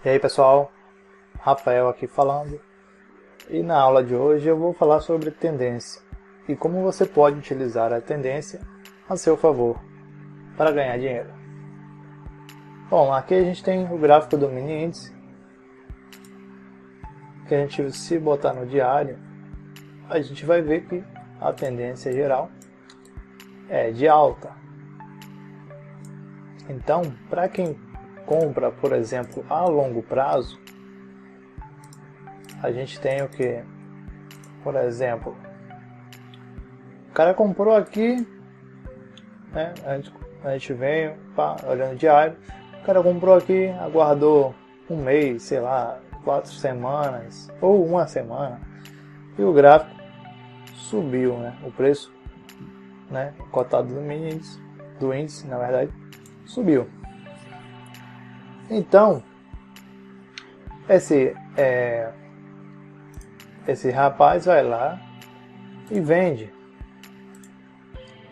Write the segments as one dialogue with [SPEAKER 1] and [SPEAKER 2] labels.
[SPEAKER 1] E aí pessoal, Rafael aqui falando, e na aula de hoje eu vou falar sobre tendência e como você pode utilizar a tendência a seu favor para ganhar dinheiro. Bom, aqui a gente tem o gráfico do mini índice, que a gente, se botar no diário, a gente vai ver que a tendência geral é de alta. Então, para quem compra, por exemplo, a longo prazo, a gente tem o que? Por exemplo, o cara comprou aqui, né? A gente veio, pá, olhando o diário, o cara comprou aqui, aguardou um mês, sei lá, 4 semanas ou uma semana, e o gráfico subiu, né? O preço, né, cotado do mini índice, do índice, na verdade, subiu. Então, esse rapaz vai lá e vende.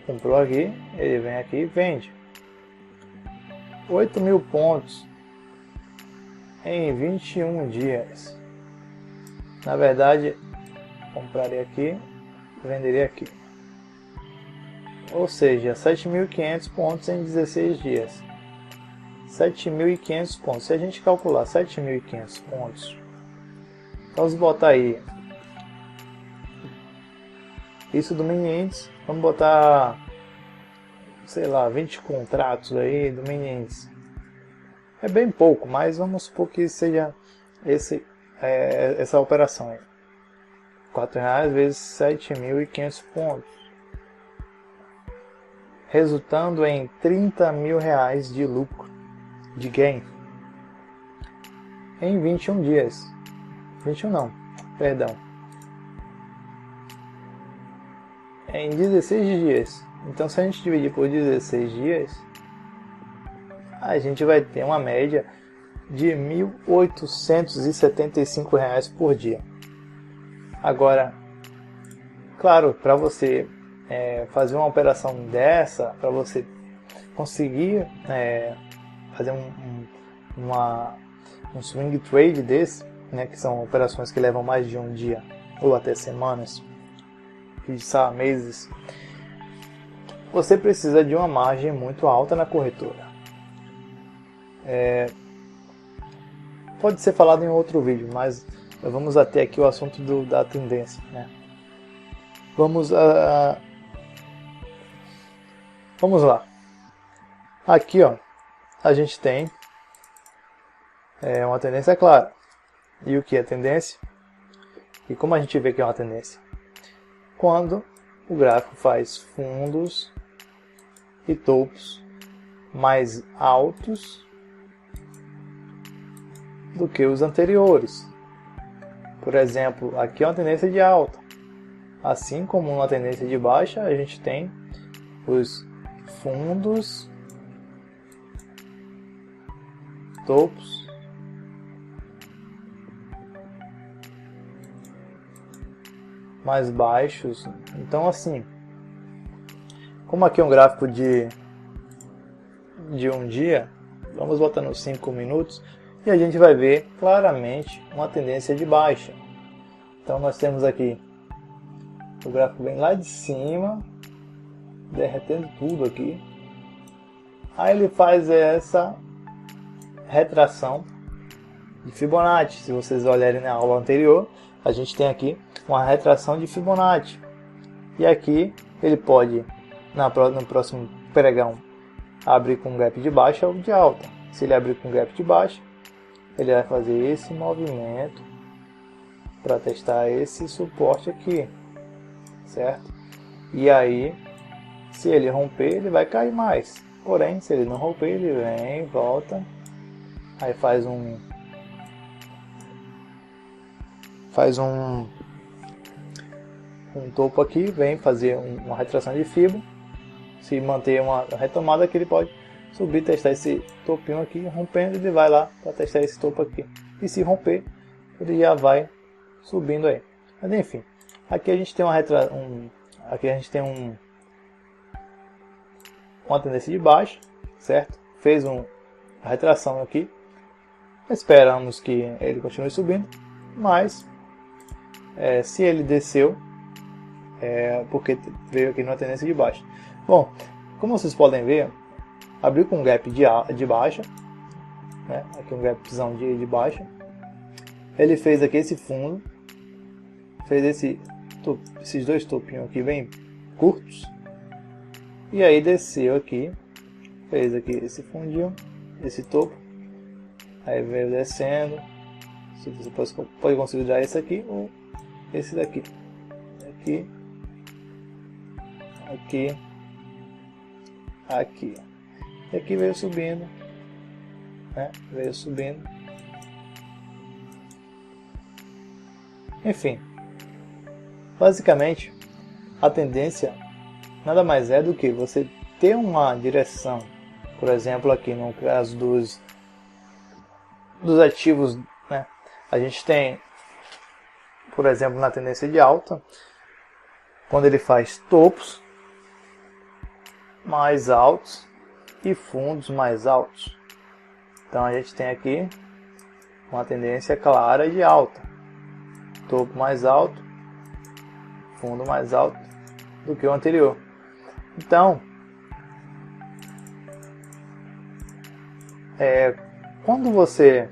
[SPEAKER 1] Comprou aqui, ele vem aqui e vende. 8.000 pontos em 21 dias. Na verdade, compraria aqui, venderia aqui. Ou seja, 7.500 pontos em 16 dias. 7.500 pontos. Se a gente calcular 7.500 pontos, vamos botar aí isso do mini índice, vamos botar, sei lá, 20 contratos aí do mini índice. É bem pouco, mas vamos supor que seja essa operação aí. R$4 vezes 7.500 pontos, resultando em R$30.000 de lucro, de gain, em 21 dias. 21 não, perdão. Em 16 dias. Então, se a gente dividir por 16 dias, a gente vai ter uma média de R$1.875 por dia. Agora, claro, para você fazer uma operação dessa, para você conseguir fazer um swing trade desse, né, que são operações que levam mais de um dia ou até semanas, meses, você precisa de uma margem muito alta na corretora. Pode ser falado em outro vídeo, mas vamos até aqui o assunto da tendência, né? Vamos lá. Aqui, ó, a gente tem uma tendência clara. E o que é tendência? E como a gente vê que é uma tendência? Quando o gráfico faz fundos e topos mais altos do que os anteriores. Por exemplo, aqui é uma tendência de alta. Assim como uma tendência de baixa, a gente tem os fundos, topos mais baixos. Então, assim, como aqui é um gráfico de um dia, vamos botar nos 5 minutos e a gente vai ver claramente uma tendência de baixa. Então nós temos aqui o gráfico vem lá de cima, derretendo tudo aqui. Aí ele faz essa retração de Fibonacci. Se vocês olharem na aula anterior, a gente tem aqui uma retração de Fibonacci. E aqui ele pode, no próximo pregão, abrir com gap de baixa ou de alta. Se ele abrir com gap de baixa, ele vai fazer esse movimento para testar esse suporte aqui, certo? E aí, se ele romper, ele vai cair mais. Porém, se ele não romper, ele vem, volta, aí faz um topo aqui, vem fazer uma retração de Fibo. Se manter uma retomada aqui, ele pode subir, testar esse topinho aqui, rompendo, ele vai lá para testar esse topo aqui. E se romper, ele já vai subindo aí. Mas enfim, aqui a gente tem uma tendência de baixa, certo? Fez uma retração aqui, Esperamos que ele continue subindo, mas se ele desceu, porque veio aqui numa tendência de baixa. Bom, como vocês podem ver, abriu com um gap de baixa, né? Aqui um gapzão de baixa. Ele fez aqui esse fundo, fez esses dois topinhos aqui bem curtos, e aí desceu aqui, fez aqui esse fundinho, esse topo, aí veio descendo. Você pode considerar esse aqui ou esse daqui, aqui, aqui, aqui, e aqui veio subindo, né? Veio subindo, enfim, basicamente a tendência nada mais é do que você ter uma direção. Por exemplo, aqui no caso dos ativos, né? A gente tem, por exemplo, na tendência de alta, quando ele faz topos mais altos e fundos mais altos. Então a gente tem aqui uma tendência clara de alta, topo mais alto, fundo mais alto do que o anterior. Então, quando você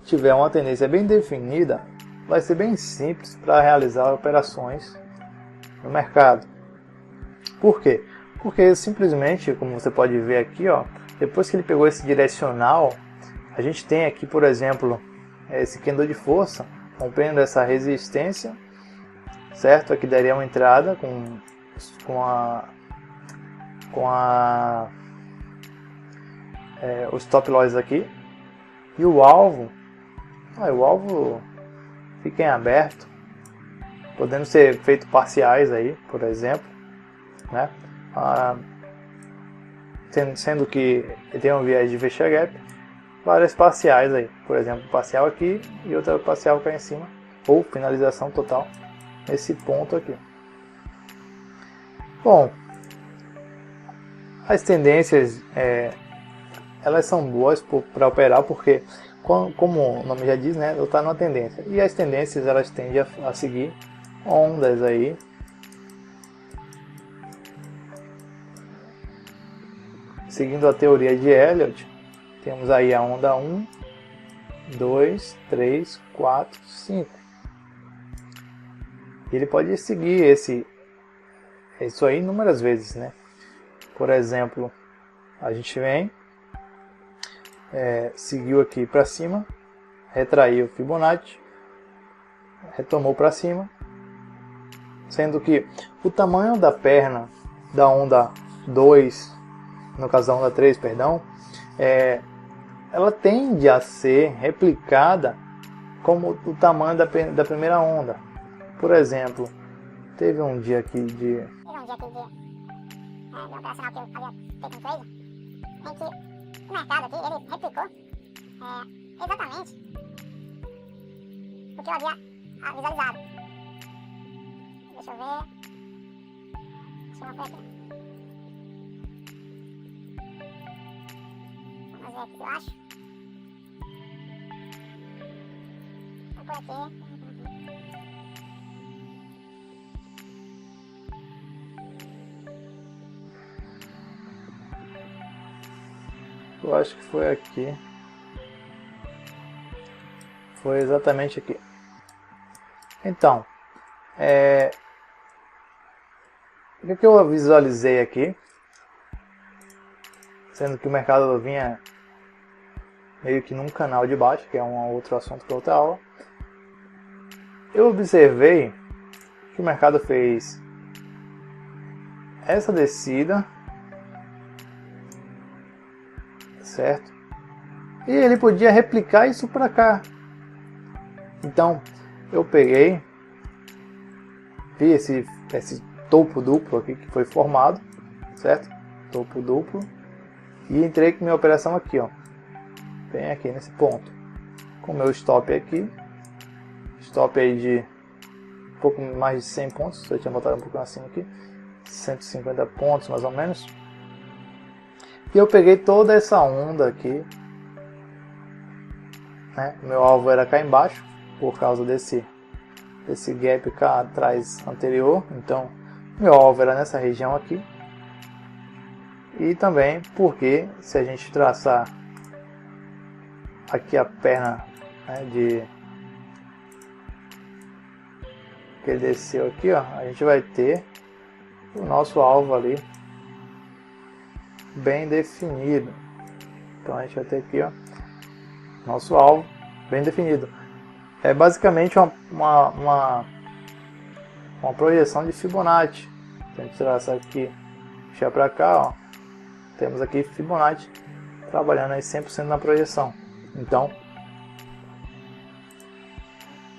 [SPEAKER 1] tiver uma tendência bem definida, vai ser bem simples para realizar operações no mercado. Por quê? Porque simplesmente, como você pode ver aqui, ó, depois que ele pegou esse direcional, a gente tem aqui, por exemplo, esse candle de força, rompendo essa resistência, certo? Aqui daria uma entrada com o stop loss aqui, e o alvo fica em aberto, podendo ser feito parciais aí, por exemplo, né? Sendo que ele tem um viés de fechar gap, várias parciais aí, por exemplo, parcial aqui e outra parcial cá em cima, ou finalização total nesse ponto aqui. Bom, as tendências elas são boas para operar, porque como o nome já diz, né, está numa tendência, e as tendências elas tendem a seguir ondas aí. Seguindo a teoria de Elliott, temos aí a onda 1, 2, 3, 4, 5. Ele pode seguir isso aí inúmeras vezes, né? Por exemplo, a gente vem, seguiu aqui para cima, retraiu o Fibonacci, retomou para cima, sendo que o tamanho da perna da onda 2, no caso da onda 3, perdão, ela tende a ser replicada como o tamanho da primeira onda. Por exemplo, teve um dia aqui de operacional que eu havia feito um trade, em que o mercado aqui ele replicou exatamente o que eu havia visualizado. Deixa eu ver. Deixa eu ver aqui. Vamos ver aqui o que eu acho. Tá por aqui. Eu acho que foi aqui. Foi exatamente aqui. Então, o que eu visualizei aqui, sendo que o mercado vinha meio que num canal de baixo, que é um outro assunto para outra aula, eu observei que o mercado fez essa descida, certo? E ele podia replicar isso para cá. Então eu peguei, vi esse topo duplo aqui que foi formado, certo? Topo duplo, e entrei com minha operação aqui, ó, bem aqui nesse ponto, com meu stop aqui, stop aí de um pouco mais de 100 pontos, eu tinha botado um pouco acima aqui, 150 pontos mais ou menos. E eu peguei toda essa onda aqui né? Meu alvo era cá embaixo, por causa desse gap cá atrás anterior, então meu alvo era nessa região aqui. E também porque se a gente traçar aqui a perna, né, que ele desceu aqui, ó, a gente vai ter o nosso alvo ali bem definido. Então a gente vai ter aqui, ó, nosso alvo bem definido. É basicamente uma projeção de Fibonacci. Se a gente traçar aqui, puxar para cá, ó, temos aqui Fibonacci trabalhando aí 100% na projeção. Então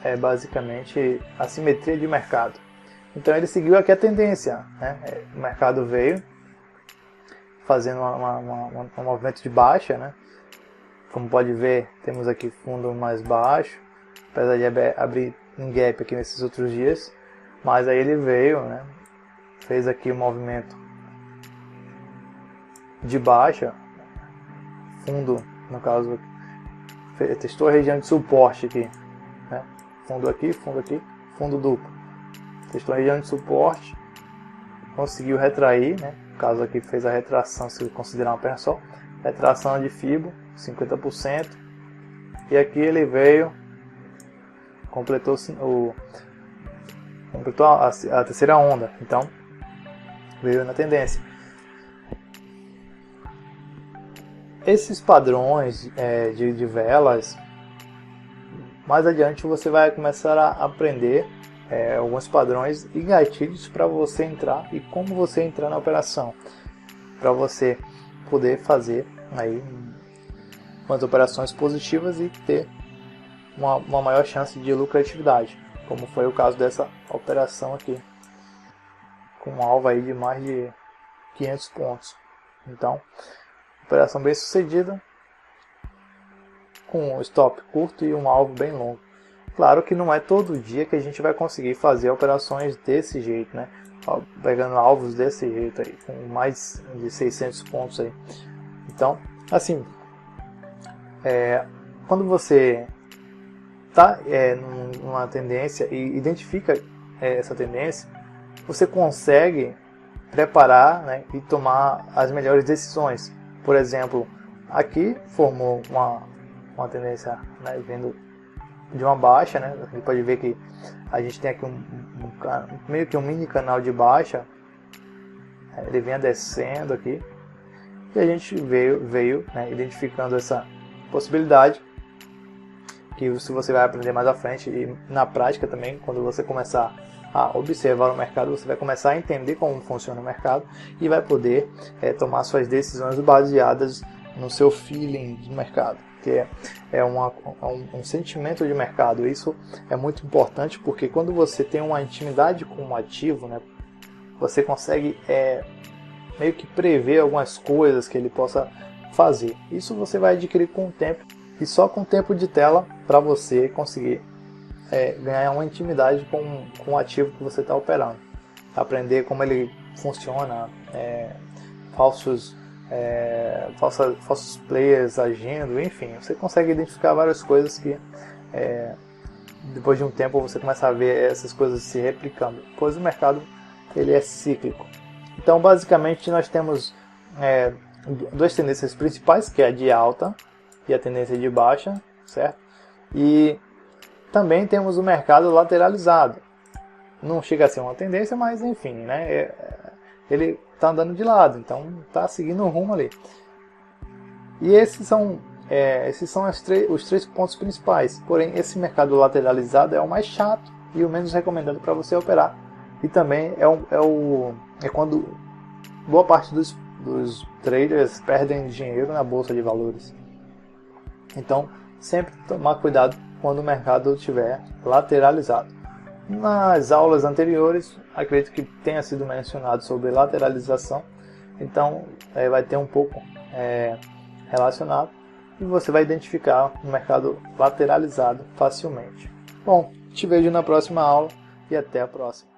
[SPEAKER 1] é basicamente a simetria de mercado. Então ele seguiu aqui a tendência, né? O mercado veio fazendo um movimento de baixa, né? Como pode ver, temos aqui fundo mais baixo, apesar de abrir um gap aqui nesses outros dias, mas aí ele veio, né? Fez aqui um movimento de baixa, fundo, no caso, testou a região de suporte aqui, né? Fundo aqui, fundo duplo. Testou a região de suporte, conseguiu retrair, né? No caso aqui fez a retração, se considerar uma perna só, retração de Fibo, 50%, e aqui ele veio, completou a terceira onda, então veio na tendência. Esses padrões de velas, mais adiante você vai começar a aprender alguns padrões e gatilhos para você entrar e como você entrar na operação, para você poder fazer aí umas operações positivas e ter uma maior chance de lucratividade, como foi o caso dessa operação aqui, com um alvo aí de mais de 500 pontos. Então, operação bem sucedida, com um stop curto e um alvo bem longo. Claro que não é todo dia que a gente vai conseguir fazer operações desse jeito, né? Pegando alvos desse jeito aí, com mais de 600 pontos aí. Então, assim, quando você está numa tendência e identifica essa tendência, você consegue preparar, né, e tomar as melhores decisões. Por exemplo, aqui formou uma tendência, né, vindo de uma baixa, né? Você pode ver que a gente tem aqui meio que um mini canal de baixa, ele vinha descendo aqui, e a gente veio, né, identificando essa possibilidade, que se você vai aprender mais à frente e na prática também, quando você começar a observar o mercado, você vai começar a entender como funciona o mercado e vai poder tomar suas decisões baseadas no seu feeling de mercado, que é um sentimento de mercado. Isso é muito importante porque quando você tem uma intimidade com um ativo, né, você consegue meio que prever algumas coisas que ele possa fazer. Isso você vai adquirir com o tempo e só com o tempo de tela para você conseguir ganhar uma intimidade com o ativo que você está operando, aprender como ele funciona, falsos players agindo, enfim, você consegue identificar várias coisas que depois de um tempo você começa a ver essas coisas se replicando, pois o mercado ele é cíclico. Então basicamente nós temos duas tendências principais, que é a de alta e a tendência de baixa, certo? E também temos o mercado lateralizado. Não chega a ser uma tendência, mas enfim, né? Ele está andando de lado, então está seguindo o rumo ali. E esses são os três pontos principais. Porém, esse mercado lateralizado é o mais chato e o menos recomendado para você operar. E também é quando boa parte dos traders perdem dinheiro na bolsa de valores. Então, sempre tomar cuidado quando o mercado estiver lateralizado. Nas aulas anteriores, acredito que tenha sido mencionado sobre lateralização, então vai ter um pouco relacionado e você vai identificar o mercado lateralizado facilmente. Bom, te vejo na próxima aula e até a próxima.